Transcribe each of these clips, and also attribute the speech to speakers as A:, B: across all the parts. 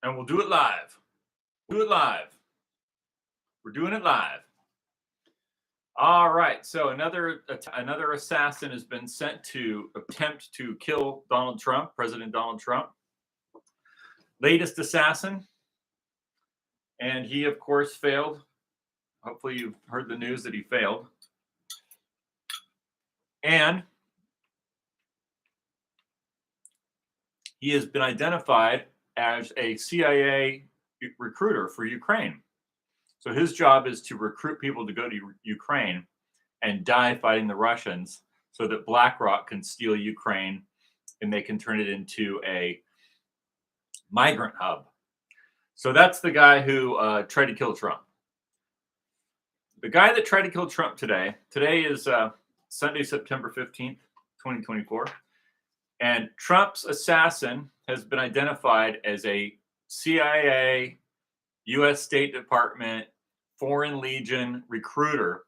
A: and we'll do it live. Do it live. We're doing it live. All right. So another assassin has been sent to attempt to kill Donald Trump, President Donald Trump. Latest assassin. And he, of course, failed. Hopefully you've heard the news that he failed. And he has been identified as a CIA recruiter for Ukraine. So his job is to recruit people to go to Ukraine and die fighting the Russians so that BlackRock can steal Ukraine and they can turn it into a migrant hub. So that's the guy who tried to kill Trump. The guy that tried to kill Trump today is Sunday, September 15th, 2024. And Trump's assassin has been identified as a CIA, U.S. State Department, Foreign Legion recruiter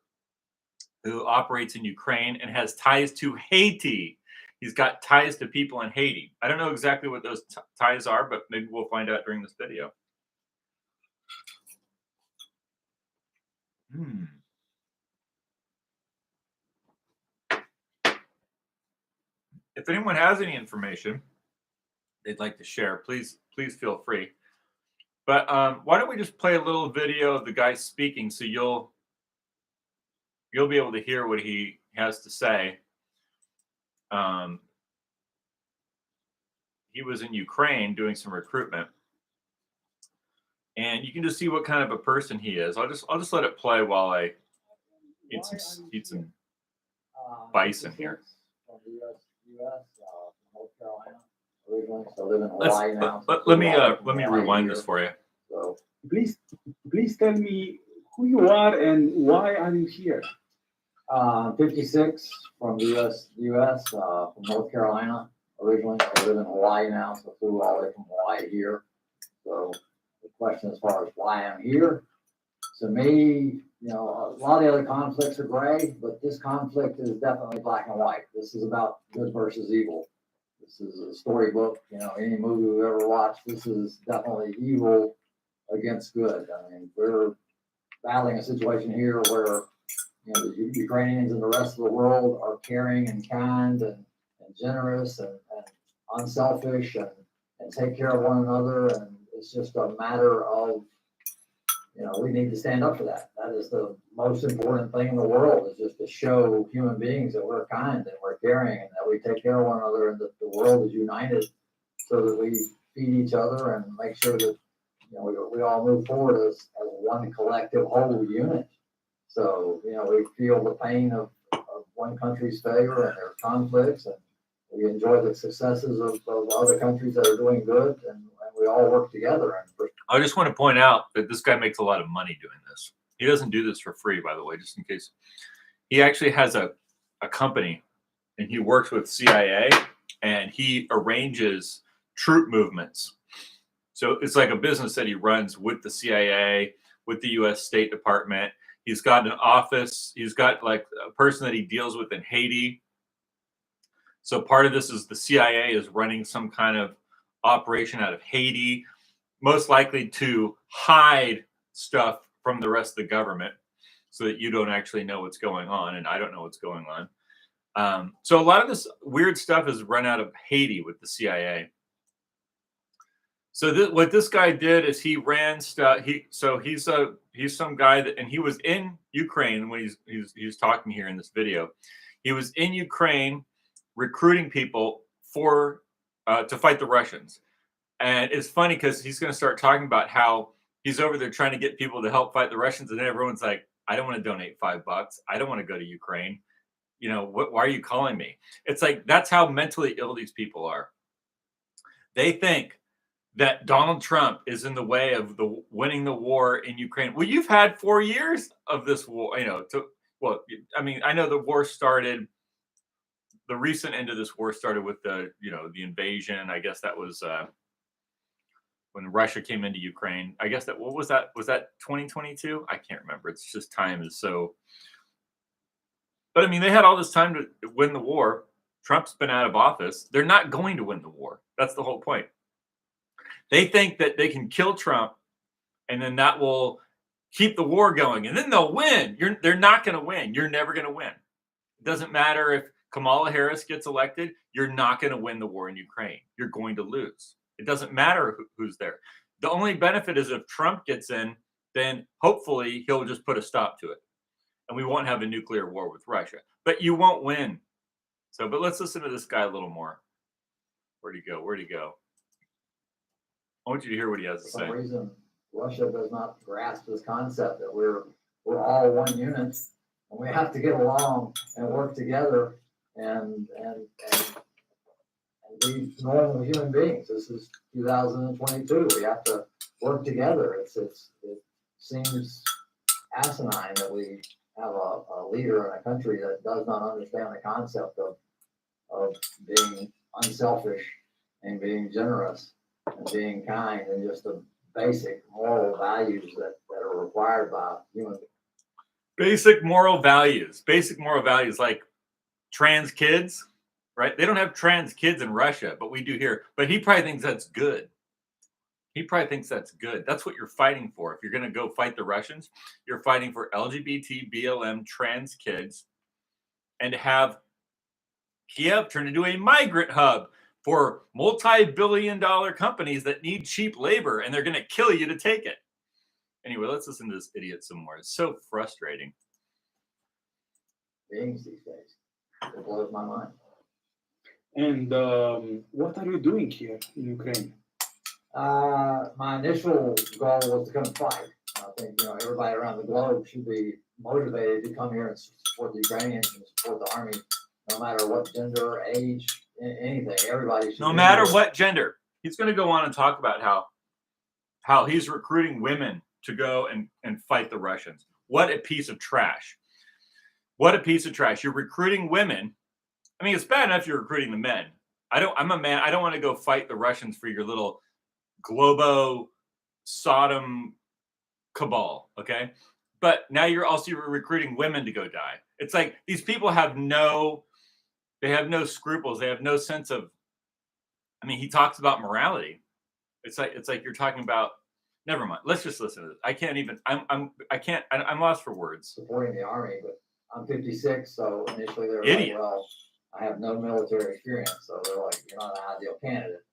A: who operates in Ukraine and has ties to Haiti. He's got ties to people in Haiti. I don't know exactly what those ties are, but maybe we'll find out during this video. If anyone has any information they'd like to share, please feel free. But why don't we just play a little video of the guy speaking so you'll be able to hear what he has to say. He was in Ukraine doing some recruitment, and you can just see what kind of a person he is. I'll just let it play while I eat some bison here. Let me rewind this for you.
B: So please tell me who you are and why are you here?
C: 56 from the U.S. From North Carolina originally. I live in Hawaii now, so flew all the way from Hawaii here. So the question as far as why I'm here, to me, a lot of the other conflicts are gray, but this conflict is definitely black and white. This is about good versus evil. This is a storybook. Any movie we've ever watched, this is definitely evil against good. I mean, we're battling a situation here where the Ukrainians and the rest of the world are caring and kind and generous and unselfish and take care of one another. And it's just a matter of, we need to stand up for that. That is the most important thing in the world, is just to show human beings that we're kind and we're caring and that we take care of one another and that the world is united so that we feed each other and make sure that, we all move forward as one collective whole unit. So, we feel the pain of one country's failure and their conflicts, and we enjoy the successes of other countries that are doing good, and we all work together.
A: I just want to point out that this guy makes a lot of money doing this. He doesn't do this for free, by the way, just in case. He actually has a company, and he works with CIA, and he arranges troop movements. So it's like a business that he runs with the CIA, with the U.S. State Department. He's got an office. He's got like a person that he deals with in Haiti. So part of this is the CIA is running some kind of operation out of Haiti, most likely to hide stuff from the rest of the government so that you don't actually know what's going on, and I don't know what's going on. So a lot of this weird stuff is run out of Haiti with the CIA. So what this guy did is he ran stuff. He's some guy that, and he was in Ukraine when he's talking here in this video. He was in Ukraine recruiting people for to fight the Russians. And it's funny because he's going to start talking about how he's over there trying to get people to help fight the Russians, and then everyone's like, "I don't want to donate $5. I don't want to go to Ukraine. Why are you calling me?" It's like that's how mentally ill these people are. They think that Donald Trump is in the way of winning the war in Ukraine. Well, you've had 4 years of this war, I know the war started, the recent end of this war started with the invasion. I guess that was when Russia came into Ukraine. I guess what was that? Was that 2022? I can't remember. It's just time is so. But they had all this time to win the war. Trump's been out of office. They're not going to win the war. That's the whole point. They think that they can kill Trump, and then that will keep the war going, and then they'll win. They're not going to win. You're never going to win. It doesn't matter if Kamala Harris gets elected. You're not going to win the war in Ukraine. You're going to lose. It doesn't matter who's there. The only benefit is if Trump gets in, then hopefully he'll just put a stop to it, and we won't have a nuclear war with Russia. But you won't win. So, but let's listen to this guy a little more. Where'd he go? Where'd he go? I want you to hear what he has to
C: For
A: say.
C: some reason, Russia does not grasp this concept that we're all one unit, and we have to get along and work together and be normal human beings. This is 2022. We have to work together. It seems asinine that we have a leader in a country that does not understand the concept of being unselfish and being generous and being kind and just the basic moral values that are required by human beings.
A: Basic moral values like trans kids, right? They don't have trans kids in Russia, but we do here. But he probably thinks that's good. That's what you're fighting for. If you're going to go fight the Russians, you're fighting for LGBT, BLM, trans kids, and to have Kiev turn into a migrant hub for multi-billion-dollar companies that need cheap labor, and they're going to kill you to take it. Anyway, let's listen to this idiot some more. It's so frustrating.
C: Beings these days. It blows my mind.
B: And what are you doing here in Ukraine?
C: My initial goal was to come fight. I think everybody around the globe should be motivated to come here and support the Ukrainians and support the army, no matter what gender, age, anything. Everybody should.
A: No matter what gender. He's going to go on and talk about how he's recruiting women to go and fight the Russians. What a piece of trash. What a piece of trash. You're recruiting women. I mean, it's bad enough you're recruiting the men. I'm a man. I don't want to go fight the Russians for your little Globo Sodom cabal, okay? But now you're also recruiting women to go die. It's like these people have no scruples. They have no sense of, I mean, he talks about morality. It's like you're talking about, never mind. Let's just listen to this. I'm lost for words.
C: Supporting the army, but I'm 56, so initially they were
A: Idiot.
C: like, well, I have no military experience, so they're like, you're not an ideal candidate.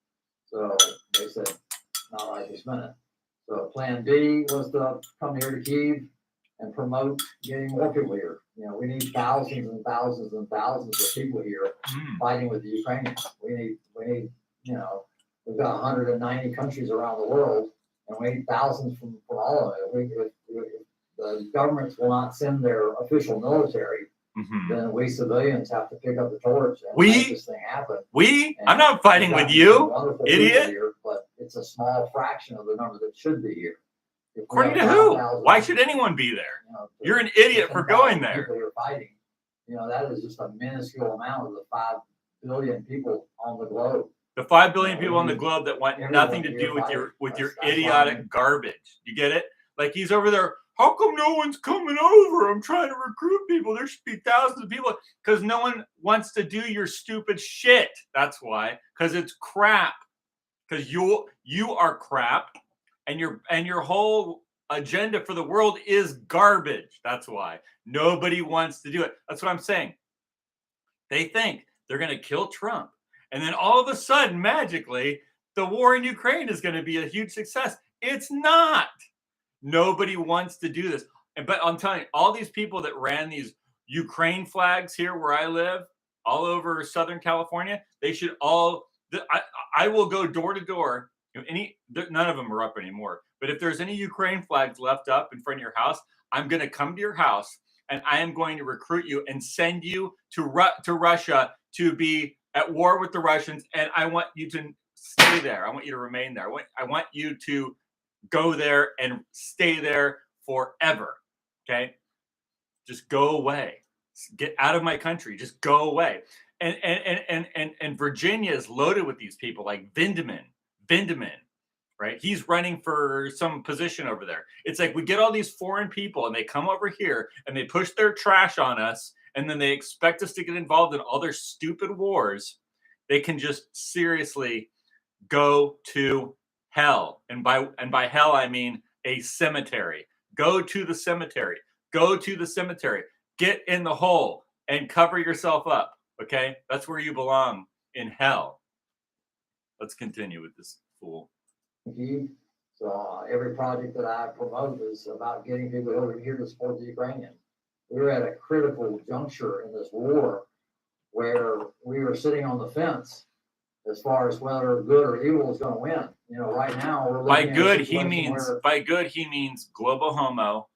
C: So they said, not right this minute. So plan B was to come here to Kyiv and promote getting more people here. We need thousands and thousands and thousands of people here fighting with the Ukrainians. We need, we've got 190 countries around the world, and we need thousands from all of it. If the governments will not send their official military, then we civilians have to pick up the torch and make this thing happen.
A: I'm not fighting with you, idiot.
C: Here, but it's a small fraction of the number that should be here.
A: According to who? Why should anyone be there? You're an idiot for going there.
C: People here fighting. That is just a minuscule amount of the 5 billion people on the globe.
A: The 5 billion people on the globe that want nothing to do with your idiotic garbage. You get it? Like he's over there. How come no one's coming over? I'm trying to recruit people. There should be thousands of people. Because no one wants to do your stupid shit. That's why. Because it's crap. Because you are crap, and your whole agenda for the world is garbage. That's why. Nobody wants to do it. That's what I'm saying. They think they're going to kill Trump. And then all of a sudden, magically, the war in Ukraine is going to be a huge success. It's not. Nobody wants to do this. But I'm telling you, all these people that ran these Ukraine flags here where I live, all over Southern California, they should all, I will go door to door. None of them are up anymore. But if there's any Ukraine flags left up in front of your house, I'm going to come to your house and I am going to recruit you and send you to Russia to be at war with the Russians. And I want you to stay there. I want you to remain there. I want you to go there and stay there forever. Okay? Just go away. Get out of my country. Just go away. And Virginia is loaded with these people like Vindman, right? He's running for some position over there. It's like we get all these foreign people and they come over here and they push their trash on us and then they expect us to get involved in all their stupid wars. They can just seriously go to hell. And by hell, I mean a cemetery. Go to the cemetery. Go to the cemetery. Get in the hole and cover yourself up. Okay? That's where you belong, in hell. Let's continue with this fool.
C: So every project that I promote is about getting people over here to support the Ukrainians. We're at a critical juncture in this war where we are sitting on the fence as far as whether good or evil is going to win. You know, right now we're
A: By
C: looking at a
A: good, he means global homo,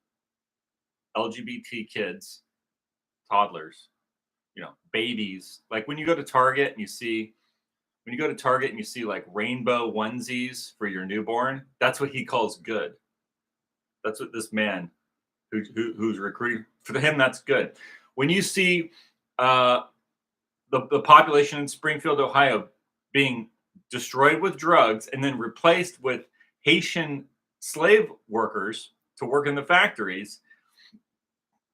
A: LGBT kids, toddlers, babies. Like when you go to Target and you see like rainbow onesies for your newborn, that's what he calls good. That's what this man who's recruiting, for him, that's good. When you see the population in Springfield, Ohio being destroyed with drugs and then replaced with Haitian slave workers to work in the factories,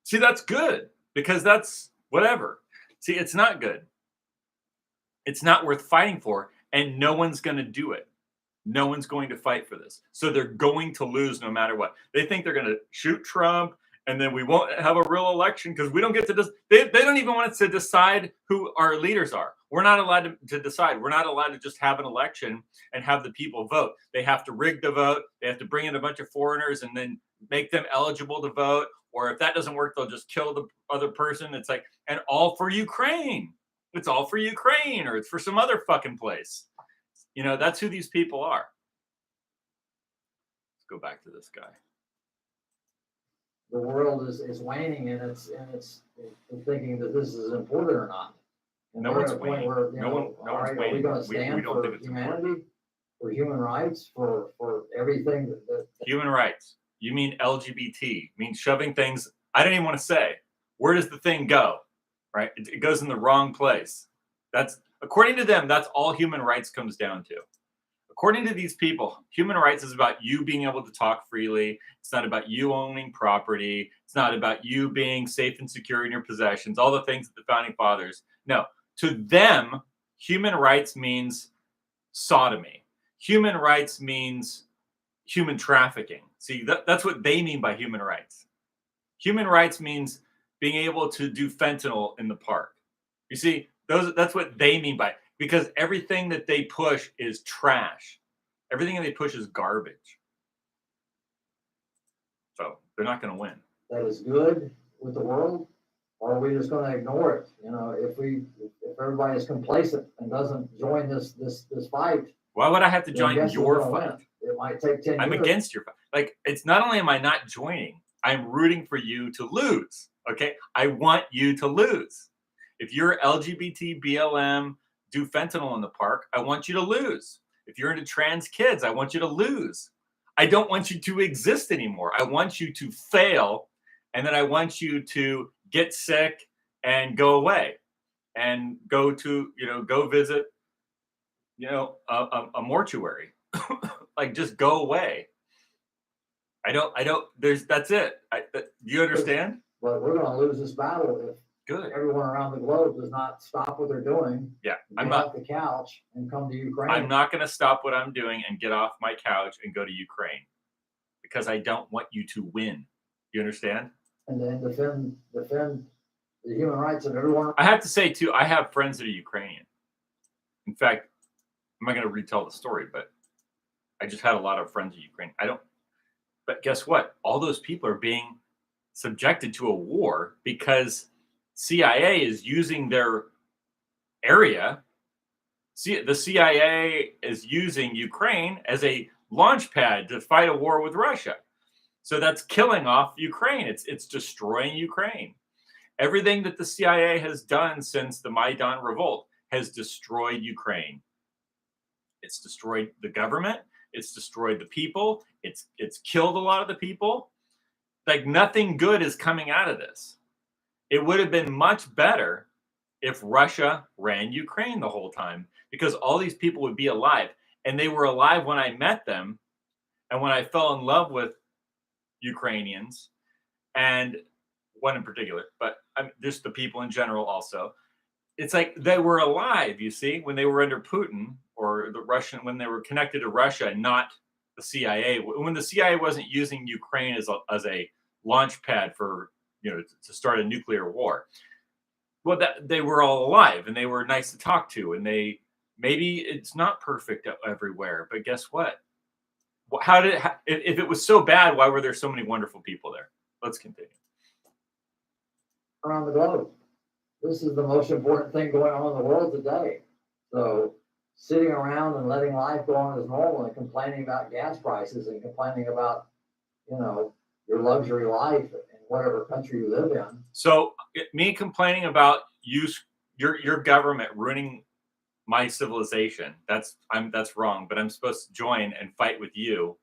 A: see, that's good, because that's whatever. See, it's not good. It's not worth fighting for, and no one's going to do it. No one's going to fight for this. So they're going to lose no matter what. They think they're going to shoot Trump, and then we won't have a real election because we don't get to they don't even want us to decide who our leaders are. We're not allowed to decide. We're not allowed to just have an election and have the people vote. They have to rig the vote. They have to bring in a bunch of foreigners and then make them eligible to vote. Or if that doesn't work, they'll just kill the other person. It's like, and all for Ukraine. It's all for Ukraine, or it's for some other fucking place. That's who these people are. Let's go back to this guy.
C: the world is waning, and it's thinking that this is important or not. And
A: No
C: we're
A: one's
C: at a point
A: waning.
C: where,
A: No one's
C: all right, are we
A: waning.
C: gonna
A: We
C: stand
A: don't
C: for
A: think it's important.
C: humanity, for human rights, for everything that
A: Human rights. You mean LGBT? Means shoving things. I don't even want to say. Where does the thing go? Right? It goes in the wrong place. That's, according to them, that's all human rights comes down to. According to these people, human rights is about you being able to talk freely. It's not about you owning property. It's not about you being safe and secure in your possessions, all the things that the founding fathers. No, to them, human rights means sodomy. Human rights means human trafficking. See, that's what they mean by human rights. Human rights means being able to do fentanyl in the park. You see, that's what they mean by, because everything that they push is trash. Everything that they push is garbage. So they're not going to win.
C: that is good with the world, or are we just gonna ignore it? If everybody is complacent and doesn't join this fight,
A: Why would I have to
C: then
A: join
C: guess who's
A: your
C: gonna
A: fight?
C: win? It might take 10
A: I'm
C: years.
A: against your fight. Like, it's not only am I not joining, I'm rooting for you to lose. Okay? I want you to lose. If you're LGBT, BLM, do fentanyl in the park, I want you to lose. If you're into trans kids, I want you to lose. I don't want you to exist anymore. I want you to fail, and then I want you to get sick and go away and go visit, a mortuary. Like, just go away. That's it. Do you understand?
C: But we're gonna lose this battle if
A: Good.
C: everyone around the globe does not stop what they're doing,
A: Yeah.
C: get off the couch and come to Ukraine.
A: I'm not going to stop what I'm doing and get off my couch and go to Ukraine, because I don't want you to win. You understand?
C: And then defend the human rights of everyone.
A: I have to say, too, I have friends that are Ukrainian. In fact, I'm not going to retell the story, but I just had a lot of friends in Ukraine. But guess what? All those people are being subjected to a war because CIA is using their area. See, the CIA is using Ukraine as a launch pad to fight a war with Russia. So that's killing off Ukraine. It's destroying Ukraine. Everything that the CIA has done since the Maidan revolt has destroyed Ukraine. It's destroyed the government. It's destroyed the people. It's killed a lot of the people. Like, nothing good is coming out of this. It would have been much better if Russia ran Ukraine the whole time, because all these people would be alive. And they were alive when I met them and when I fell in love with Ukrainians, and one in particular, but just the people in general also. it's like they were alive, you see, when they were under Putin or the Russian, when they were connected to Russia, not the CIA. When the CIA wasn't using Ukraine as a launch pad for, to start a nuclear war. Well, that they were all alive and they were nice to talk to, and maybe it's not perfect everywhere, but guess what? If it was so bad, why were there so many wonderful people there? Let's continue.
C: Around the globe. This is the most important thing going on in the world today. So sitting around and letting life go on as normal and complaining about gas prices and complaining about, your luxury life in whatever country you live in.
A: So me complaining about your government ruining my civilization, that's wrong, but I'm supposed to join and fight with you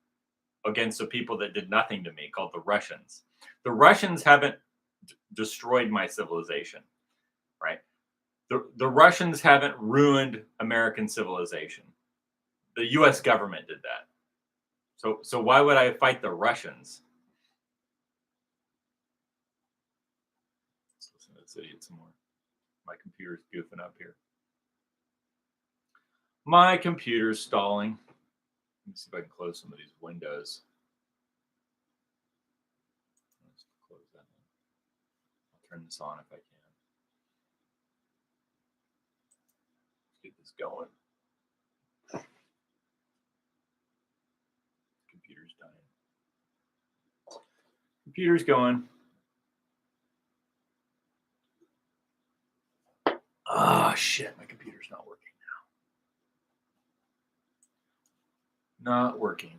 A: against the people that did nothing to me, called the Russians. The Russians haven't destroyed my civilization, right? The Russians haven't ruined American civilization. The US government did that. So why would I fight the Russians? Let's listen to this idiot some more. My computer's goofing up here. My computer's stalling. Let me see if I can close some of these windows. Let's close that one. I'll turn this on if I can. Let's get this going. Computer's dying. Computer's going. Oh, shit. My computer's not working now. Not working.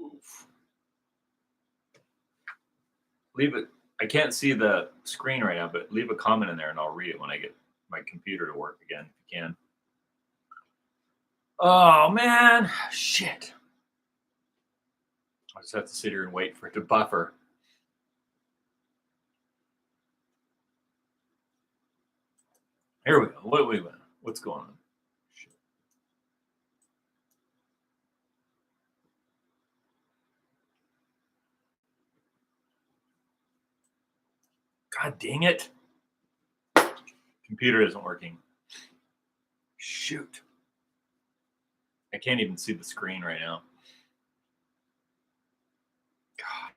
A: Oof. Leave it. I can't see the screen right now, but leave a comment in there and I'll read it when I get my computer to work again, if you can. Oh, man. Shit. I just have to sit here and wait for it to buffer. Here we go. What's going on? Shit. God dang it. Computer isn't working. Shoot. I can't even see the screen right now. God.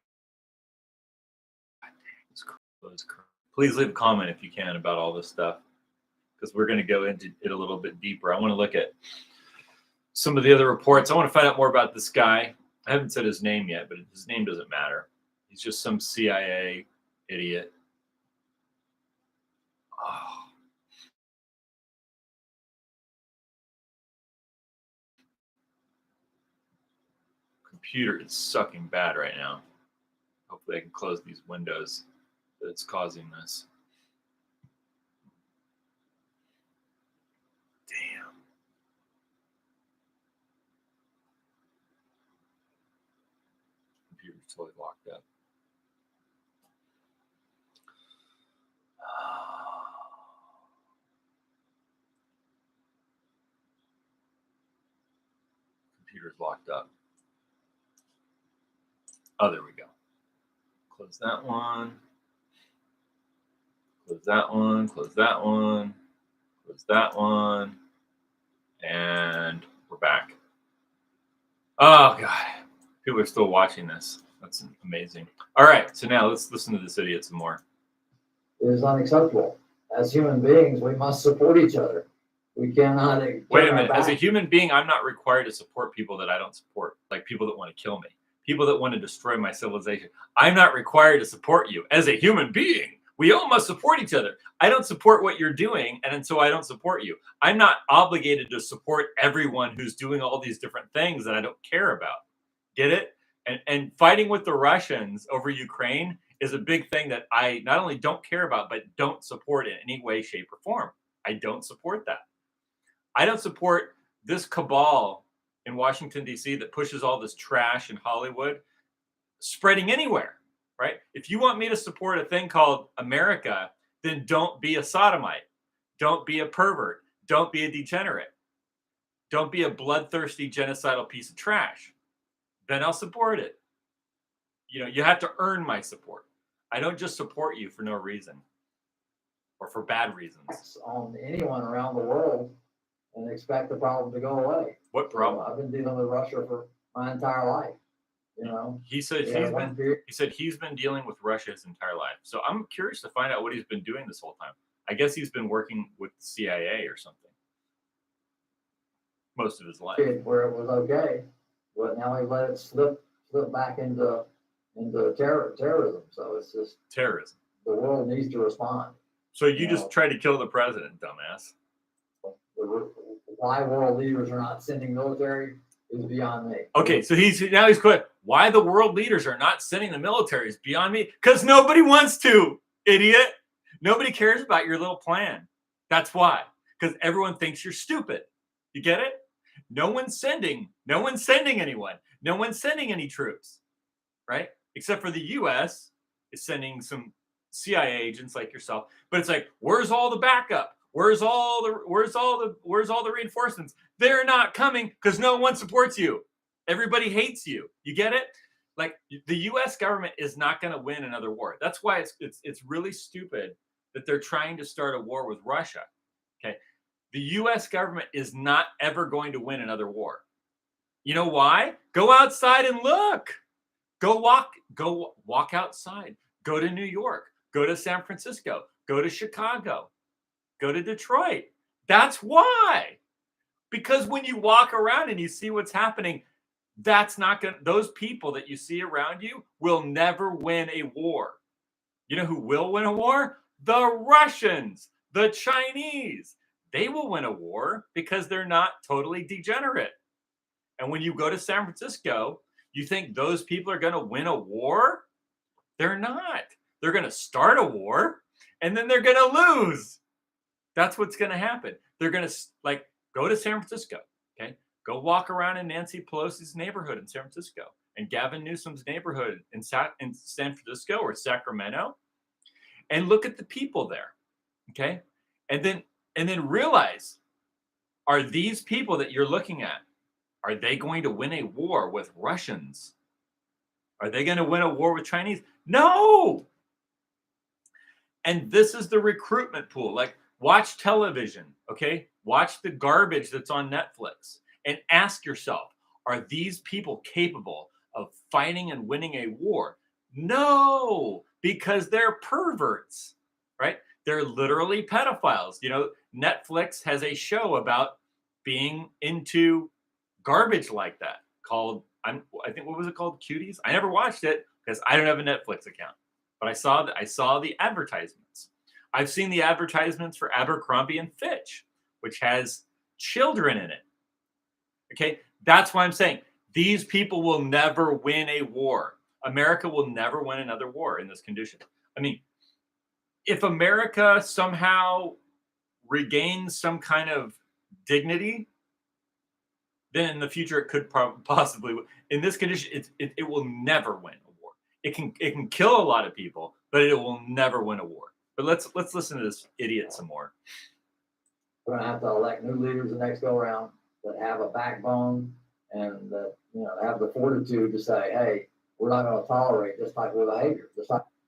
A: Please leave a comment if you can about all this stuff, because we're going to go into it a little bit deeper. I want to look at some of the other reports. I want to find out more about this guy. I haven't said his name yet, but his name doesn't matter. He's just some CIA idiot. Oh. Computer is sucking bad right now. Hopefully I can close these windows that's causing this. Damn. Computer's totally locked up. Computer's locked up. Oh, there we go. Close that one. Close that one. Close that one. Close that one. And we're back. Oh, God. People are still watching this. That's amazing. All right. So now let's listen to this idiot some more.
C: It is unacceptable. As human beings, we must support each other. We cannot.
A: Wait a minute. As a human being, I'm not required to support people that I don't support, like people that want to kill me, people that want to destroy my civilization. I'm not required to support you. As a human being, we all must support each other. I don't support what you're doing, and so I don't support you. I'm not obligated to support everyone who's doing all these different things that I don't care about. Get it? And fighting with the Russians over Ukraine is a big thing that I not only don't care about, but don't support in any way, shape, or form. I don't support that. I don't support this cabal in Washington, D.C. that pushes all this trash in Hollywood spreading anywhere, right? If you want me to support a thing called America, then don't be a sodomite. Don't be a pervert. Don't be a degenerate. Don't be a bloodthirsty, genocidal piece of trash. Then I'll support it. You have to earn my support. I don't just support you for no reason or for bad reasons?
C: On anyone around the world and expect the problem to go away.
A: What problem?
C: So I've been dealing with Russia for my entire life. You know,
A: He said he's been dealing with Russia his entire life. So I'm curious to find out what he's been doing this whole time. I guess he's been working with the CIA or something most of his life.
C: Where it was okay, but now he let it slip back into terrorism. So it's just
A: Terrorism.
C: the world needs to respond.
A: So you just tried to kill the president, dumbass.
C: Why world leaders are not sending military is beyond me.
A: Okay, so he's quit. Why the world leaders are not sending the military is beyond me. Because nobody wants to, idiot. Nobody cares about your little plan. That's why. Because everyone thinks you're stupid. You get it? No one's sending anyone. No one's sending any troops. Right? Except for the US is sending some CIA agents like yourself. But it's like, where's all the backup? Where's all the reinforcements? They're not coming because no one supports you. Everybody hates you. You get it? Like the US government is not going to win another war. That's why it's really stupid that they're trying to start a war with Russia. Okay? The US government is not ever going to win another war. You know why? Go outside and look. Go walk outside. Go to New York. Go to San Francisco. Go to Chicago. Go to Detroit. That's why. Because when you walk around and you see what's happening, that's not going to, those people that you see around you will never win a war. You know who will win a war? The Russians, the Chinese. They will win a war because they're not totally degenerate. And when you go to San Francisco, you think those people are going to win a war? They're not. They're going to start a war and then they're going to lose. That's what's going to happen. They're going to go to San Francisco, okay? Go walk around in Nancy Pelosi's neighborhood in San Francisco and Gavin Newsom's neighborhood in San Francisco or Sacramento, and look at the people there, okay? And then realize, are these people that you're looking at, are they going to win a war with Russians? Are they going to win a war with Chinese? No. And this is the recruitment pool. Like, watch television, okay? Watch the garbage that's on Netflix and ask yourself, are these people capable of fighting and winning a war? No, because they're perverts, right? They're literally pedophiles. You know, Netflix has a show about being into garbage like that called, I think, what was it called? Cuties? I never watched it because I don't have a Netflix account, but I saw the advertisements. I've seen the advertisements for Abercrombie and Fitch, which has children in it. Okay, that's why I'm saying these people will never win a war. America will never win another war in this condition. I mean, if America somehow regains some kind of dignity, then in the future it could possibly. In this condition, it will never win a war. It can kill a lot of people, but it will never win a war. But let's listen to this idiot some more.
C: We're gonna have to elect new leaders the next go around that have a backbone and that have the fortitude to say, "Hey, we're not going to tolerate this type of behavior."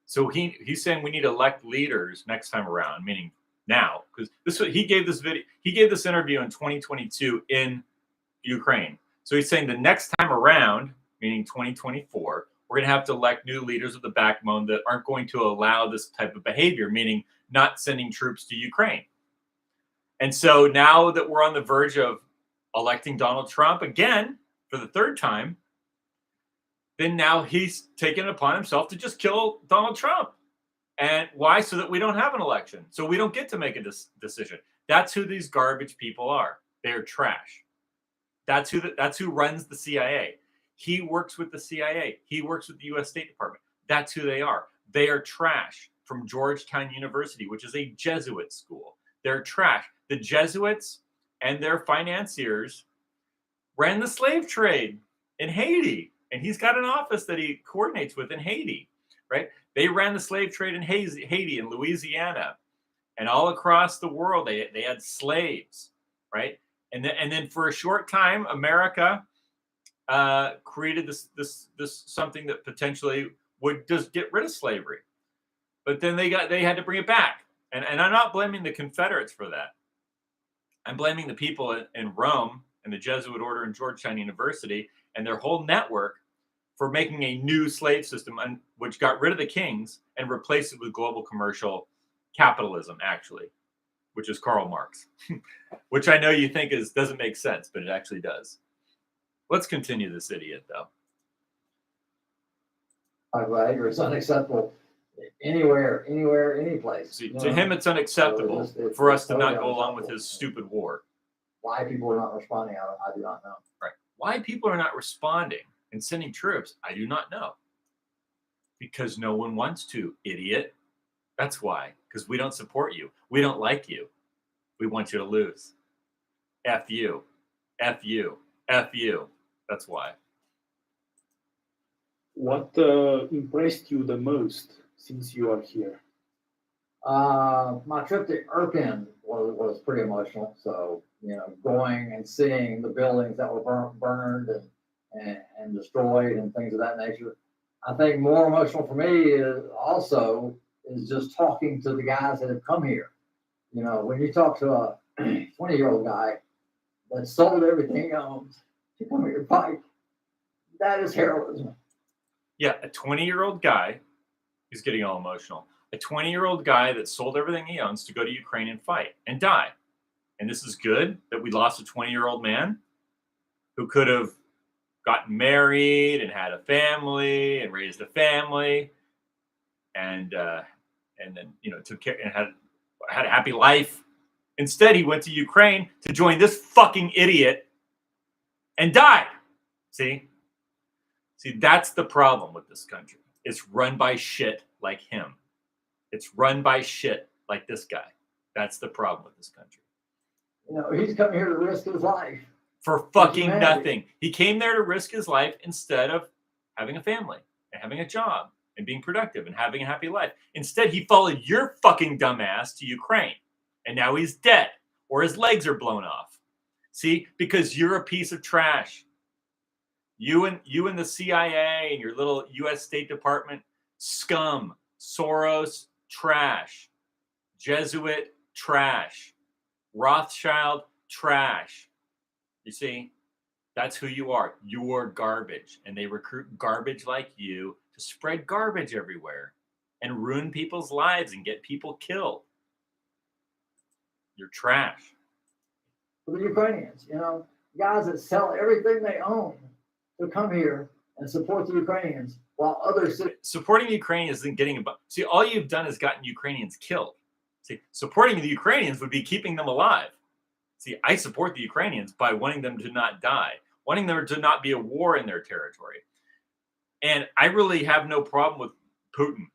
A: So he's saying we need to elect leaders next time around, meaning now, because he gave this interview in 2022 in Ukraine. So he's saying the next time around, meaning 2024, we're going to have to elect new leaders with the backbone that aren't going to allow this type of behavior, meaning not sending troops to Ukraine. And so now that we're on the verge of electing Donald Trump again for the third time, then now he's taken it upon himself to just kill Donald Trump. And why? So that we don't have an election. So we don't get to make a decision. That's who these garbage people are. They're trash. That's who runs the CIA. He works with the CIA. He works with the U.S. State Department. That's who they are. They are trash from Georgetown University, which is a Jesuit school. They're trash. The Jesuits and their financiers ran the slave trade in Haiti. And he's got an office that he coordinates with in Haiti, right? They ran the slave trade in Haiti and Louisiana and all across the world. They had slaves, right? And then for a short time, America created this something that potentially would just get rid of slavery. But then they had to bring it back. And I'm not blaming the Confederates for that. I'm blaming the people in Rome and the Jesuit order in Georgetown University and their whole network for making a new slave system, which got rid of the kings and replaced it with global commercial capitalism, actually, which is Karl Marx, which I know you think doesn't make sense, but it actually does. Let's continue this idiot, though.
C: My behavior is unacceptable anywhere, any place.
A: See, to him, it's unacceptable for us to not go along with his stupid war.
C: Why people are not responding, I do not know.
A: Right. Why people are not responding and sending troops, I do not know. Because no one wants to, idiot. That's why. Because we don't support you. We don't like you. We want you to lose. F you. F you. F you. That's why.
B: What impressed you the most since you are here?
C: My trip to Irpin was pretty emotional. So, going and seeing the buildings that were burned and destroyed and things of that nature. I think more emotional for me is just talking to the guys that have come here. When you talk to a 20-year-old guy that sold everything he owns to come here to fight, that is heroism.
A: Yeah, a 20-year-old guy, he's getting all emotional. A 20-year-old guy that sold everything he owns to go to Ukraine and fight and die. And this is good that we lost a 20-year-old man who could have gotten married and had a family and raised a family and then took care and had a happy life. Instead, he went to Ukraine to join this fucking idiot and died. See, that's the problem with this country. It's run by shit like him. It's run by shit like this guy. That's the problem with this country.
C: He's come here to risk his life.
A: For fucking nothing. He came there to risk his life instead of having a family and having a job and being productive and having a happy life. Instead, he followed your fucking dumbass to Ukraine. And now he's dead or his legs are blown off. See, because you're a piece of trash. You and the CIA and your little U.S. State Department scum, Soros, trash, Jesuit, trash, Rothschild, trash. You see, that's who you are. You're garbage. And they recruit garbage like you to spread garbage everywhere and ruin people's lives and get people killed. You're trash.
C: For the Ukrainians, guys that sell everything they own to come here and support the Ukrainians while others
A: supporting the Ukrainians isn't getting about. See, all you've done is gotten Ukrainians killed. See, supporting the Ukrainians would be keeping them alive. See, I support the Ukrainians by wanting them to not die, wanting there to not be a war in their territory. And I really have no problem with Putin.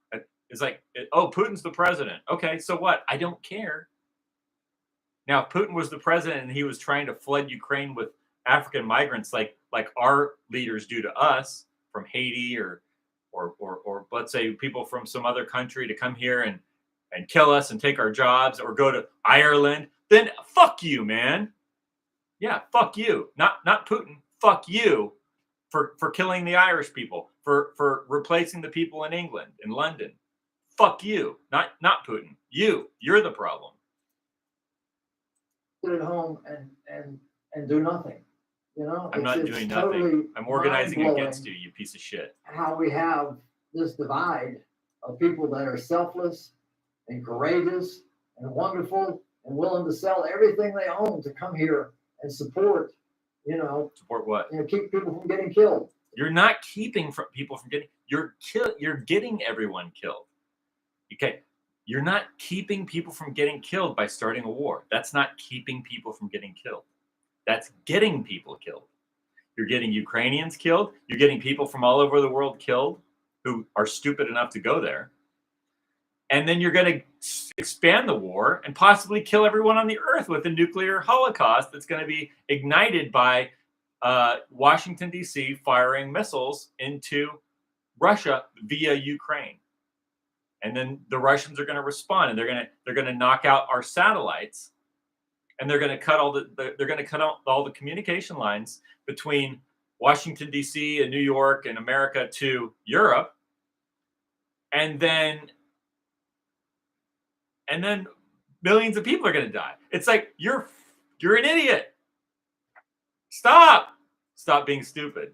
A: It's like, oh, Putin's the president. Okay, so what? I don't care. Now, if Putin was the president and he was trying to flood Ukraine with African migrants like our leaders do to us from Haiti or let's say people from some other country to come here and kill us and take our jobs or go to Ireland, then fuck you, man. Yeah, fuck you. Not Putin. Fuck you for killing the Irish people, for replacing the people in England, in London. Fuck you. Not Putin. You're the problem.
C: Sit at home and do nothing.
A: I'm not doing nothing.
C: Totally
A: I'm organizing against you, you piece of shit.
C: How we have this divide of people that are selfless and courageous and wonderful and willing to sell everything they own to come here and support,
A: Support what?
C: Keep people from getting killed.
A: You're not keeping people from getting. You're getting everyone killed. Okay. You're not keeping people from getting killed by starting a war. That's not keeping people from getting killed. That's getting people killed. You're getting Ukrainians killed. You're getting people from all over the world killed who are stupid enough to go there. And then you're going to expand the war and possibly kill everyone on the earth with a nuclear holocaust that's going to be ignited by Washington, D.C. firing missiles into Russia via Ukraine. And then the Russians are going to respond, and they're going to knock out our satellites, and they're going to cut all the communication lines between Washington D.C. and New York and America to Europe, and then and then millions of people are going to die. It's like you're an idiot. Stop being stupid.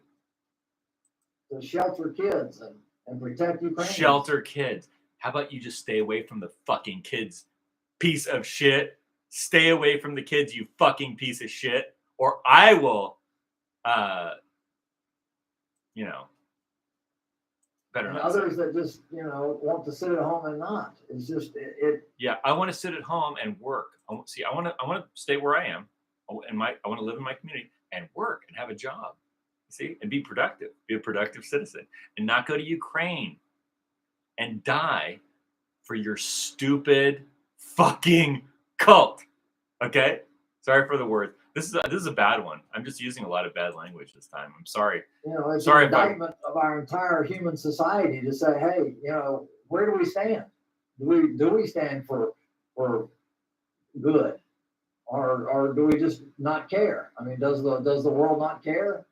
C: To shelter kids and protect Ukrainians.
A: Shelter kids. How about you just stay away from the fucking kids, piece of shit? Stay away from the kids, you fucking piece of shit, or I will, better
C: And
A: not
C: others
A: say.
C: that just, want to sit at home and not. It's just,
A: Yeah, I want to sit at home and work. I want to stay where I am, I want to live in my community and work and have a job. See, and be productive, be a productive citizen, and not go to Ukraine and die for your stupid fucking cult. Okay, sorry for the word. This is a bad one. I'm just using a lot of bad language this time. I'm sorry.
C: it's
A: Sorry
C: an indictment of our entire human society to say, hey, where do we stand? Do we stand for good, or do we just not care? I mean, does the world not care?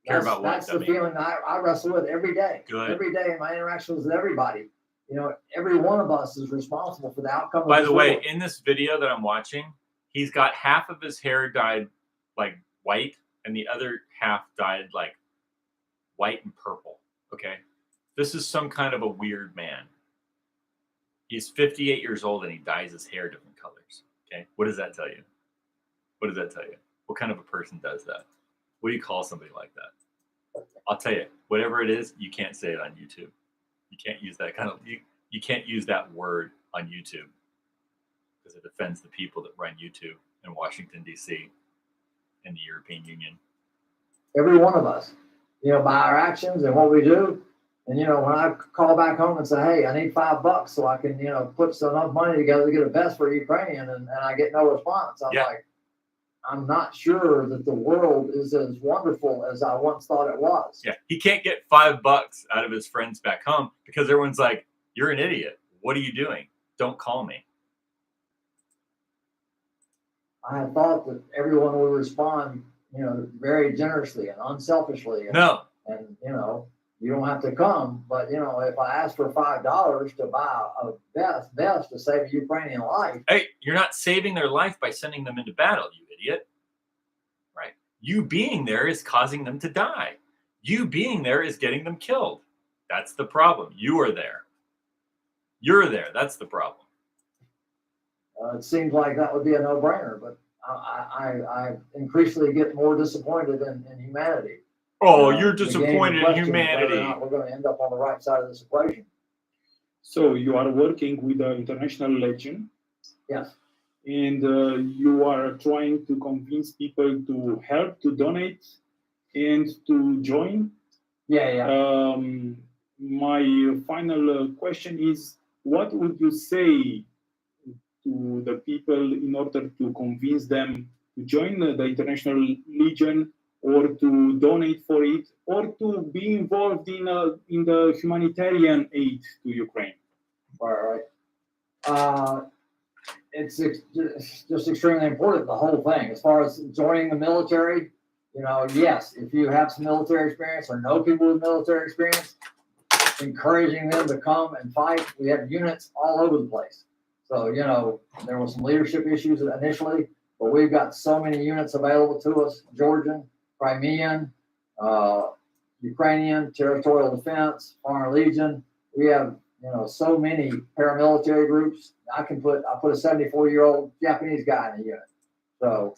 A: Care about what?
C: That's the feeling I wrestle with every day.
A: Good.
C: Every day in my interactions with everybody. Every one of us is responsible for the outcome of
A: By
C: this
A: the way,
C: world.
A: in this video that I'm watching, he's got half of his hair dyed like white and the other half dyed like white and purple. Okay. This is some kind of a weird man. He's 58 years old and he dyes his hair different colors. Okay. What does that tell you? What does that tell you? What kind of a person does that? What do you call somebody like that? I'll tell you, whatever it is, you can't say it on YouTube. You can't use that kind of, you can't use that word on YouTube because it offends the people that run YouTube in Washington, D.C. and the European Union.
C: Every one of us, by our actions and what we do. And, when I call back home and say, hey, I need $5 so I can, put enough money together to get a vest for a Ukrainian, and I get no response. I'm like, I'm not sure that the world is as wonderful as I once thought it was.
A: Yeah, he can't get $5 out of his friends back home because everyone's like, you're an idiot. What are you doing? Don't call me.
C: I had thought that everyone would respond, very generously and unselfishly. And,
A: No.
C: And, you don't have to come, but, if I ask for $5 to buy a vest to save a Ukrainian life.
A: Hey, you're not saving their life by sending them into battle, you idiot. Right? You being there is causing them to die. You being there is getting them killed. That's the problem. You are there. You're there. That's the problem.
C: It seems like that would be a no-brainer, but I increasingly get more disappointed in humanity.
A: Oh, you're disappointed in humanity.
C: Whether or not we're going to end up on the right side of this equation.
B: So you are working with the International Legion.
C: Yes.
B: And you are trying to convince people to help, to donate, and to join.
C: Yeah.
B: My final question is, what would you say to the people in order to convince them to join the International Legion, or to donate for it, or to be involved in the humanitarian aid to Ukraine?
C: All right. It's just extremely important, the whole thing. As far as joining the military, yes, if you have some military experience or know people with military experience, encouraging them to come and fight. We have units all over the place. So, there were some leadership issues initially, but we've got so many units available to us: Georgian, Crimean, Ukrainian, Territorial Defense, Foreign Legion. We have, so many paramilitary groups. I put a 74-year-old Japanese guy in a unit. So,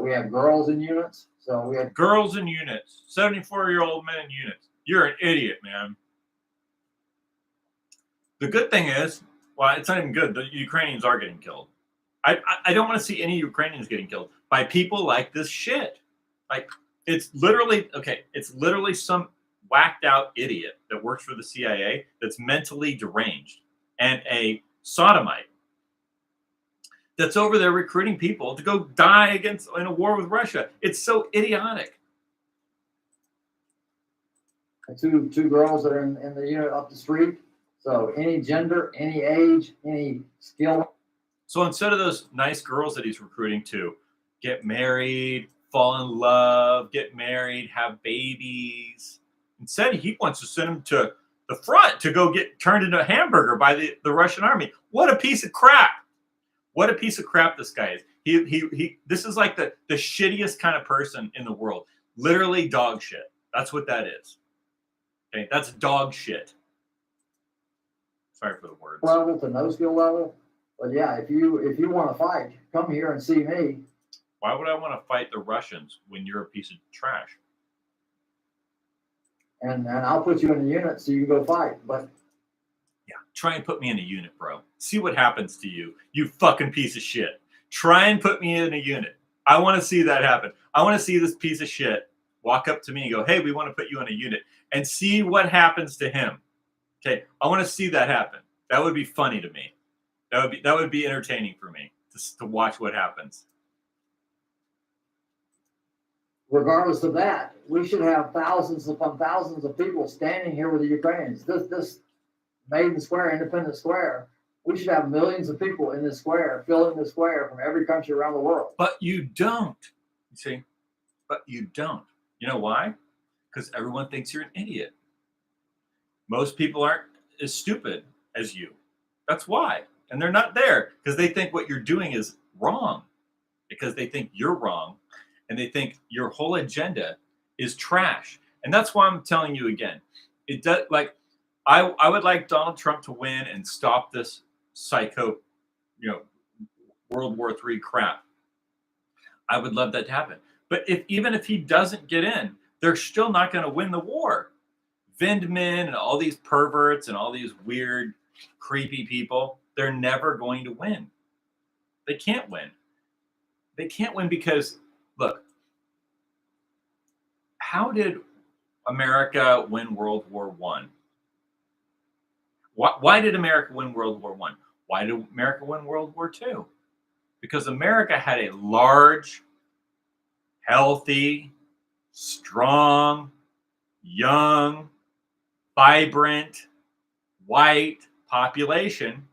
C: we have girls in units. So we have
A: girls in units, 74-year-old men in units. You're an idiot, man. The good thing is, well, it's not even good. The Ukrainians are getting killed. I don't want to see any Ukrainians getting killed by people like this shit. Like, it's literally some whacked out idiot that works for the CIA that's mentally deranged and a sodomite that's over there recruiting people to go die in a war with Russia. It's so idiotic.
C: two girls that are in the unit up the street. So any gender, any age, any skill.
A: So instead of those nice girls that he's recruiting to get married, fall in love, get married, have babies, instead he wants to send them to the front to go get turned into a hamburger by the Russian army. What a piece of crap. What a piece of crap this guy is. He this is like the shittiest kind of person in the world. Literally dog shit. That's what that is. Okay, that's dog shit. Sorry for the words.
C: Level to no skill level. But yeah, if you want to fight, come here and see me.
A: Why would I want to fight the Russians when you're a piece of trash?
C: And I'll put you in a unit so you can go fight. But
A: yeah, try and put me in a unit, bro. See what happens to you, you fucking piece of shit. Try and put me in a unit. I want to see that happen. I want to see this piece of shit walk up to me and go, hey, we want to put you in a unit, and see what happens to him. Okay, I want to see that happen. That would be funny to me. That would be entertaining for me to watch what happens.
C: regardless of that, we should have thousands upon thousands of people standing here with the Ukrainians. This Maiden Square, Independence Square, we should have millions of people in this square, filling the square from every country around the world.
A: But you don't. You see? But you don't. You know why? Because everyone thinks you're an idiot. Most people aren't as stupid as you. That's why. And they're not there because they think what you're doing is wrong. Because they think you're wrong. And they think your whole agenda is trash. And that's why I'm telling you again. It does, like, I would like Donald Trump to win and stop this psycho, World War III crap. I would love that to happen. But even if he doesn't get in, they're still not going to win the war. Vindman and all these perverts and all these weird, creepy people, they're never going to win. They can't win. They can't win because, look, how did America win World War I? Why did America win World War I? Why did America win World War II? Because America had a large, healthy, strong, young, vibrant, white population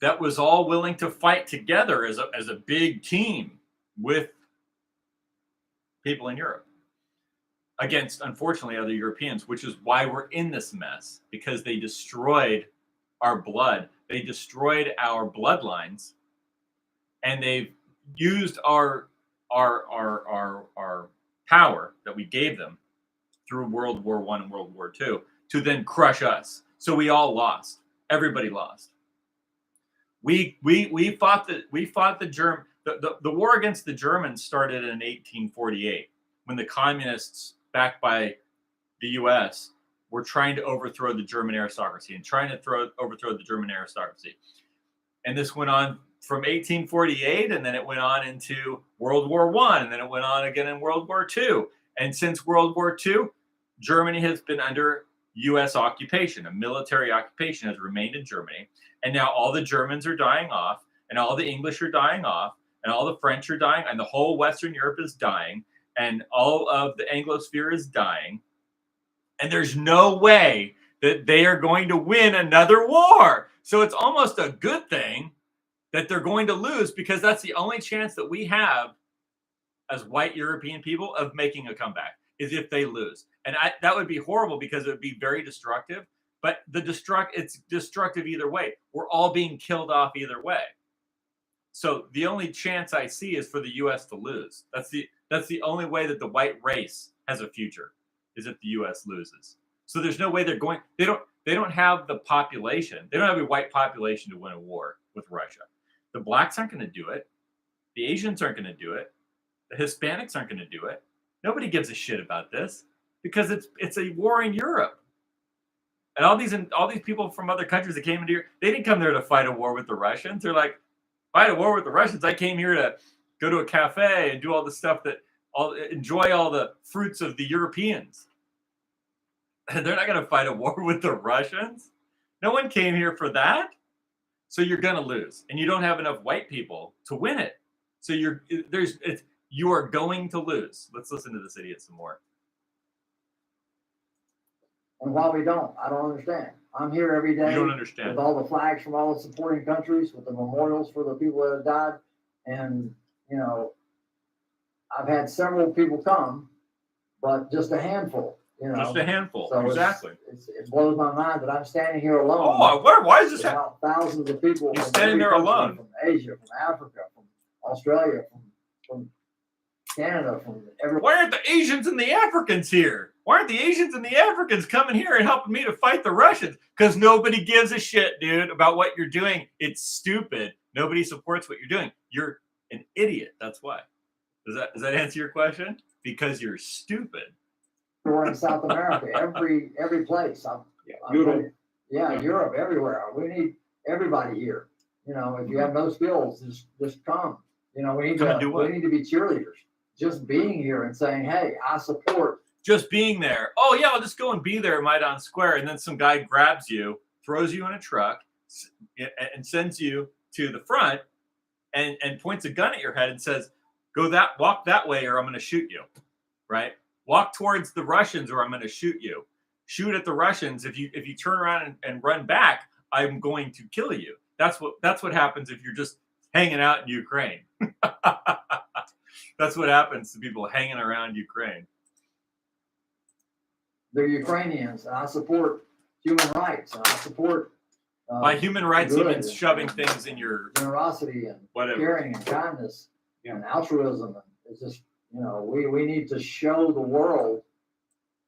A: that was all willing to fight together as a big team with people in Europe against, unfortunately, other Europeans, which is why we're in this mess, because they destroyed our blood. They destroyed our bloodlines, and they've used our power that we gave them through World War I and World War II to then crush us. So we all lost. Everybody lost. We fought the war against the Germans started in 1848 when the communists, backed by the U.S., were trying to overthrow the German aristocracy and trying to overthrow the German aristocracy. And this went on from 1848, and then it went on into World War I, and then it went on again in World War II. And since World War II, Germany has been under U.S. occupation. A military occupation has remained in Germany. And now all the Germans are dying off, and all the English are dying off, and all the French are dying, and the whole Western Europe is dying, and all of the Anglosphere is dying. And there's no way that they are going to win another war. So it's almost a good thing that they're going to lose, because that's the only chance that we have as white European people of making a comeback, is if they lose. And that would be horrible, because it would be very destructive. But it's destructive either way. We're all being killed off either way. So the only chance I see is for the U.S. to lose. That's the only way that the white race has a future, is if the U.S. loses. So there's no way they're going. They don't have the population. They don't have a white population to win a war with Russia. The blacks aren't going to do it. The Asians aren't going to do it. The Hispanics aren't going to do it. Nobody gives a shit about this, because it's a war in Europe. And all these people from other countries that came into here, they didn't come there to fight a war with the Russians. They're like, fight a war with the Russians? I came here to go to a cafe and do all the stuff enjoy all the fruits of the Europeans. They're not going to fight a war with the Russians. No one came here for that. So you're going to lose, and you don't have enough white people to win it. So you are going to lose. Let's listen to this idiot some more.
C: And while we don't, I don't understand. I'm here every day.
A: You don't understand.
C: With all the flags from all the supporting countries, with the memorials for the people that have died. And, I've had several people come, but just a handful. You know,
A: Just a handful.
C: so
A: Exactly.
C: it blows my mind that I'm standing here alone.
A: Oh, why is this happening?
C: Thousands of people
A: You're
C: from
A: standing
C: every
A: there
C: country,
A: alone.
C: from Asia, from Africa, from Australia, from Canada, from everywhere.
A: Why aren't the Asians and the Africans here? Why aren't the Asians and the Africans coming here and helping me to fight the Russians? Because nobody gives a shit, dude, about what you're doing. It's stupid. Nobody supports what you're doing. You're an idiot. That's why. Does that answer your question? Because you're stupid.
C: We're in South America, every place.
B: Europe.
C: Europe, everywhere. We need everybody here. You know, if you have no skills, just come. You know, we need to be cheerleaders. Just being here and saying, hey, I support.
A: Just being there. Oh yeah, I'll just go and be there at Maidan Square, and then some guy grabs you, throws you in a truck, and sends you to the front, and points a gun at your head and says, walk that way, or I'm going to shoot you. Right? Walk towards the Russians, or I'm going to shoot you. Shoot at the Russians. If you turn around and run back, I'm going to kill you. That's what happens if you're just hanging out in Ukraine. That's what happens to people hanging around Ukraine.
C: They're Ukrainians, and I support human rights, and I support.
A: By human rights, he means shoving things in your
C: generosity and
A: whatever.
C: Caring and kindness and altruism. And it's just, you know, we need to show the world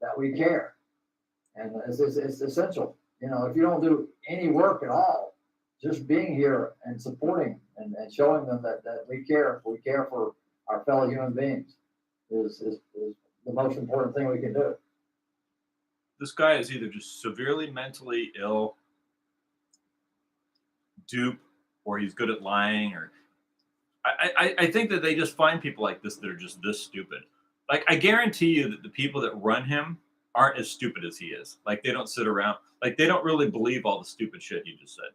C: that we care, and it's essential. You know, if you don't do any work at all, just being here and supporting and showing them that we care for our fellow human beings is the most important thing we can do.
A: This guy is either just severely mentally ill, dupe, or he's good at lying, or I think that they just find people like this that are just this stupid. Like, I guarantee you that the people that run him aren't as stupid as he is. Like, they don't sit around, like, they don't really believe all the stupid shit you just said.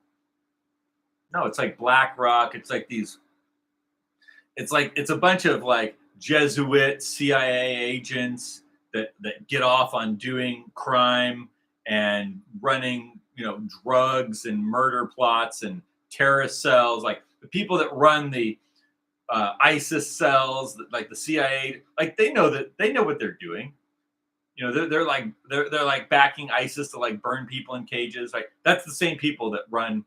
A: No, it's like BlackRock. It's like it's a bunch of like Jesuit CIA agents that get off on doing crime and running, you know, drugs and murder plots and terrorist cells. Like the people that run the ISIS cells, like the CIA, like they know what they're doing. You know, they're like backing ISIS to like burn people in cages. Like that's the same people that run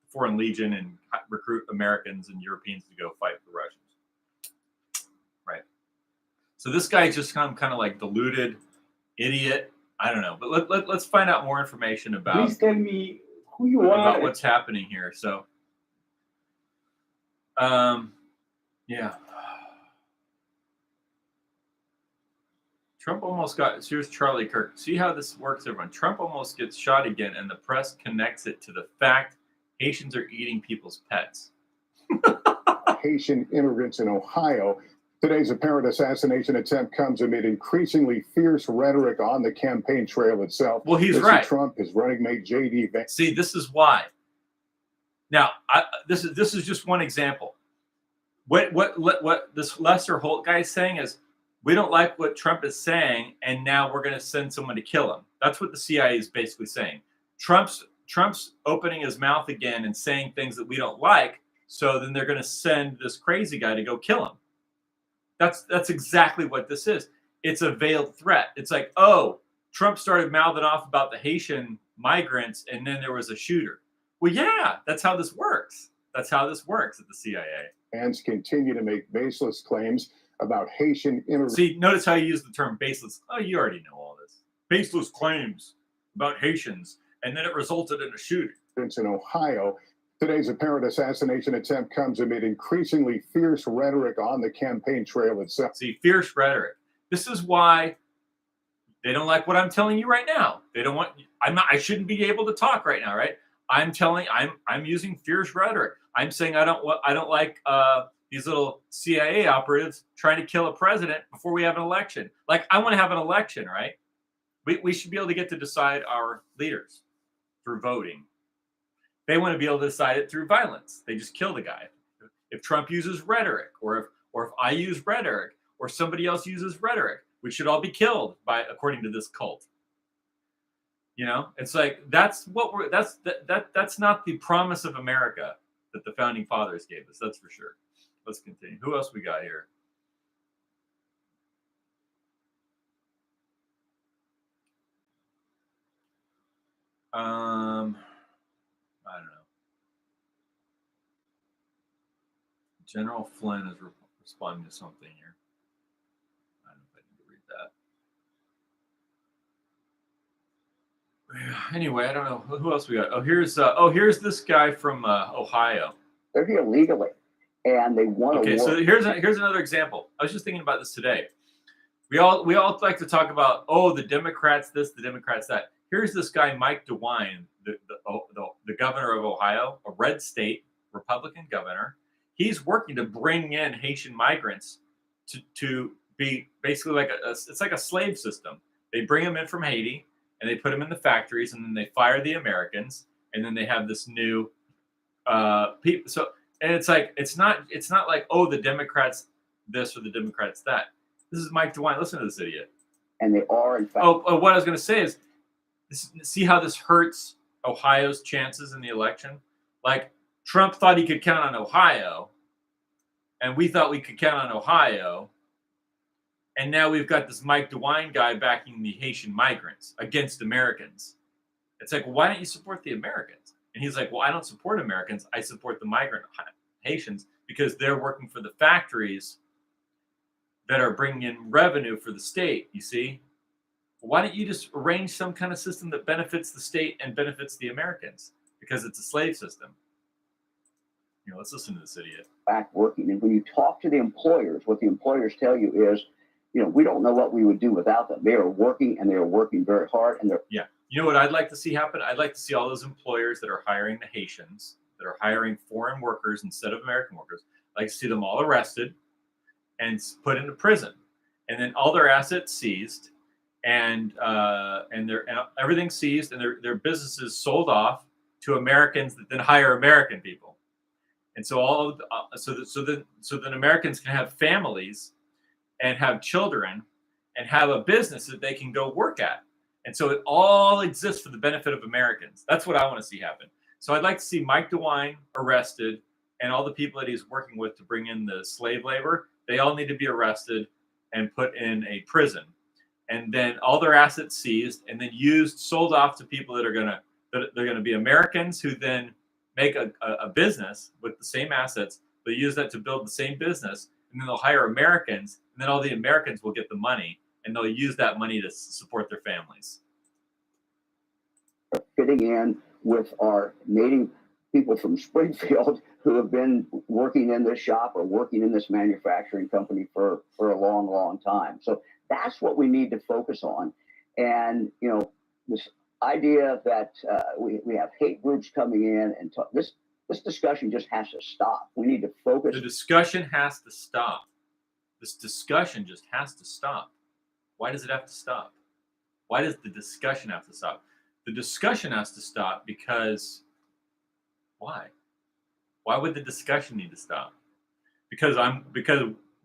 A: Foreign Legion and recruit Americans and Europeans to go fight the Russians. Right. So this guy's just kind of like deluded, idiot. I don't know, but let's find out more information about.
B: Please tell me who you are.
A: About what's happening here. So, yeah. Trump almost got. Here's Charlie Kirk. See how this works, everyone. Trump almost gets shot again, and the press connects it to the fact Haitians are eating people's pets.
D: Haitian immigrants in Ohio. Today's apparent assassination attempt comes amid increasingly fierce rhetoric on the campaign trail itself.
A: Well, he's right.
D: Trump, his running mate J.D. Vance.
A: See, this is why. Now, this is just one example. What this Lester Holt guy is saying is, we don't like what Trump is saying, and now we're going to send someone to kill him. That's what the CIA is basically saying. Trump's opening his mouth again and saying things that we don't like, so then they're going to send this crazy guy to go kill him. That's exactly what this is. It's a veiled threat. It's like, oh, Trump started mouthing off about the Haitian migrants, and then there was a shooter. Well, yeah, that's how this works. That's how this works at the CIA.
D: Vance continue to make baseless claims about Haitian immigrants.
A: See, notice how you use the term baseless. Oh, you already know all this. Baseless claims about Haitians, and then it resulted in a shooting.
D: In Ohio. Today's apparent assassination attempt comes amid increasingly fierce rhetoric on the campaign trail itself.
A: See, fierce rhetoric. This is why they don't like what I'm telling you right now. They don't want. I shouldn't be able to talk right now, right? I'm using fierce rhetoric. I'm saying I don't like these little CIA operatives trying to kill a president before we have an election. Like, I want to have an election, right? We should be able to get to decide our leaders through voting. They want to be able to decide it through violence. They just kill the guy. If Trump uses rhetoric, or if I use rhetoric, or somebody else uses rhetoric, we should all be killed according to this cult. You know, it's like that's not the promise of America that the founding fathers gave us. That's for sure. Let's continue. Who else we got here? Trump almost got. Here's Charlie Kirk. See how this works, everyone. Trump almost gets shot again, and the press connects it to the fact Haitians are eating people's pets.
D: Haitian immigrants in Ohio. Today's apparent assassination attempt comes amid increasingly fierce rhetoric on the campaign trail itself.
A: Who else we got here? I don't know. General Flynn is responding to something here. I don't know if I need to read that. Anyway, I don't know who else we got. Here's this guy from Ohio.
E: They're here legally, and they want to
A: Okay,
E: work.
A: so here's another example. I was just thinking about this today. We all like to talk about the Democrats this, the Democrats that. Here's this guy Mike DeWine, the governor of Ohio, a red state Republican governor. He's working to bring in Haitian migrants to be basically like it's like a slave system. They bring them in from Haiti and they put them in the factories, and then they fire the Americans, and then they have this new people. So, and it's like it's not like the Democrats this or the Democrats that. This is Mike DeWine. Listen to this idiot.
E: And they are, in fact.
A: What I was going to say is, see how this hurts Ohio's chances in the election? Like, Trump thought he could count on Ohio, and we thought we could count on Ohio, and now we've got this Mike DeWine guy backing the Haitian migrants against Americans. It's like, why don't you support the Americans? And he's like, well, I don't support Americans. I support the migrant Haitians because they're working for the factories that are bringing in revenue for the state, you see? Why don't you just arrange some kind of system that benefits the state and benefits the Americans? Because it's a slave system. Let's listen to this idiot.
E: Back working. And when you talk to the employers, what the employers tell you is, we don't know what we would do without them. They are working, and they are working very hard. And they're
A: You know what I'd like to see happen? I'd like to see all those employers that are hiring the Haitians, that are hiring foreign workers instead of American workers. I'd like to see them all arrested and put into prison, and then all their assets seized, and everything seized, and their businesses sold off to Americans that then hire American people. And so so then Americans can have families and have children and have a business that they can go work at. And so it all exists for the benefit of Americans. That's what I want to see happen. So I'd like to see Mike DeWine arrested, and all the people that he's working with to bring in the slave labor, they all need to be arrested and put in a prison. And then all their assets seized and then sold off to people that are going to be Americans who then make a business with the same assets. They'll use that to build the same business, and then they'll hire Americans, and then all the Americans will get the money, and they'll use that money to support their families.
E: fitting in with our native people from Springfield who have been working in this shop or working in this manufacturing company for a long, long time. So that's what we need to focus on. And, this idea that we have hate groups coming in and this discussion just has to stop. We need to focus.
A: The discussion has to stop. This discussion just has to stop. Why does it have to stop? Why does the discussion have to stop? The discussion has to stop because why? Why would the discussion need to stop? Because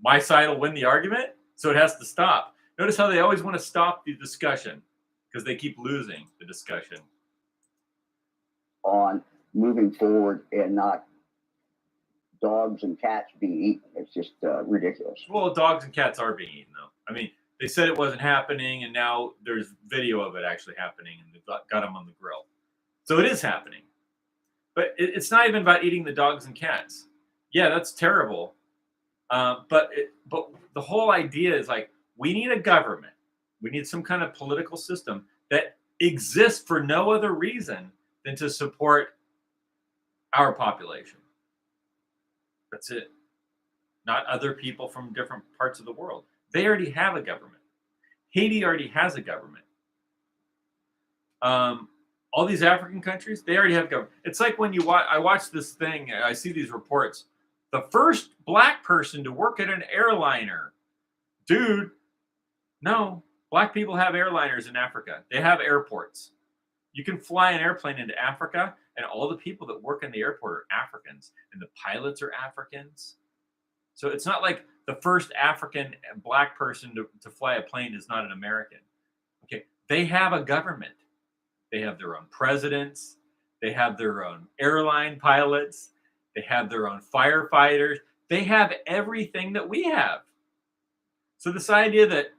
A: my side will win the argument, so it has to stop. Notice how they always want to stop the discussion because they keep losing the discussion.
E: On moving forward and not dogs and cats being eaten. It's just ridiculous.
A: Well, dogs and cats are being eaten, though. I mean, they said it wasn't happening, and now there's video of it actually happening, and they've got them on the grill. So it is happening. But it's not even about eating the dogs and cats. Yeah, that's terrible. But the whole idea is like, we need a government. We need some kind of political system that exists for no other reason than to support our population. That's it. Not other people from different parts of the world. They already have a government. Haiti already has a government. All these African countries, they already have government. It's like when I watch this thing, I see these reports. The first black person to work at an airliner. Dude, no. Black people have airliners in Africa. They have airports. You can fly an airplane into Africa, and all the people that work in the airport are Africans, and the pilots are Africans. So it's not like the first African black person to fly a plane is not an American. Okay, they have a government. They have their own presidents. They have their own airline pilots. They have their own firefighters. They have everything that we have. So this idea that,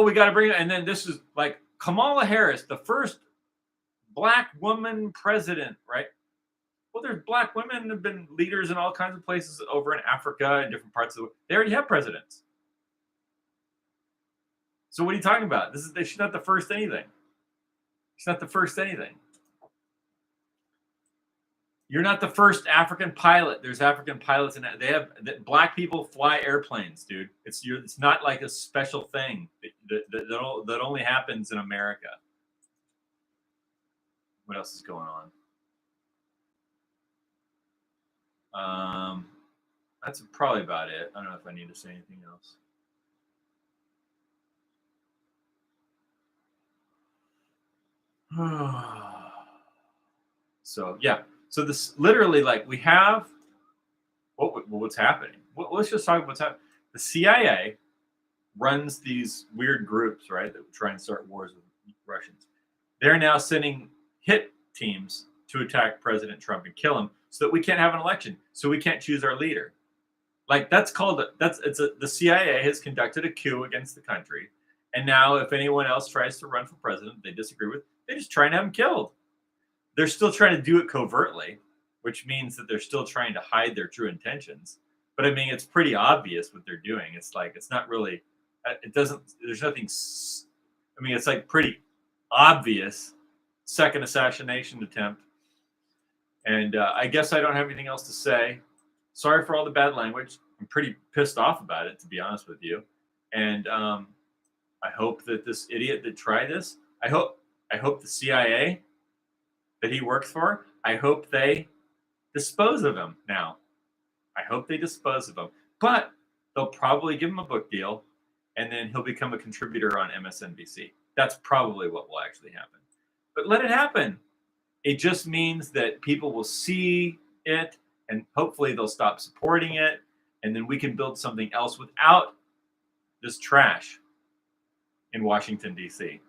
A: we got to bring it, and then this is like Kamala Harris, the first black woman president, right? Well, there's black women who have been leaders in all kinds of places over in Africa and different parts of the world. They already have presidents. So what are you talking about? She's not the first anything. She's not the first anything. You're not the first African pilot. There's African pilots, and black people fly airplanes, dude. It's not like a special thing that only happens in America. What else is going on? That's probably about it. I don't know if I need to say anything else. So yeah. So this literally, like, we have what's happening. Let's just talk about what's happening. The CIA runs these weird groups, right, that try and start wars with Russians. They're now sending hit teams to attack President Trump and kill him, so that we can't have an election, so we can't choose our leader. Like, the CIA has conducted a coup against the country, and now if anyone else tries to run for president they disagree with, they just try and have him killed. They're still trying to do it covertly, which means that they're still trying to hide their true intentions. But I mean, it's pretty obvious what they're doing. It's like, it's not really, there's nothing, I mean, it's like pretty obvious second assassination attempt. And I guess I don't have anything else to say. Sorry for all the bad language. I'm pretty pissed off about it, to be honest with you. And I hope that this idiot that tried this, I hope the CIA that he works for, I hope they dispose of him now. I hope they dispose of him. But they'll probably give him a book deal, and then he'll become a contributor on MSNBC. That's probably what will actually happen. But let it happen. It just means that people will see it, and hopefully they'll stop supporting it, and then we can build something else without this trash in Washington, D.C.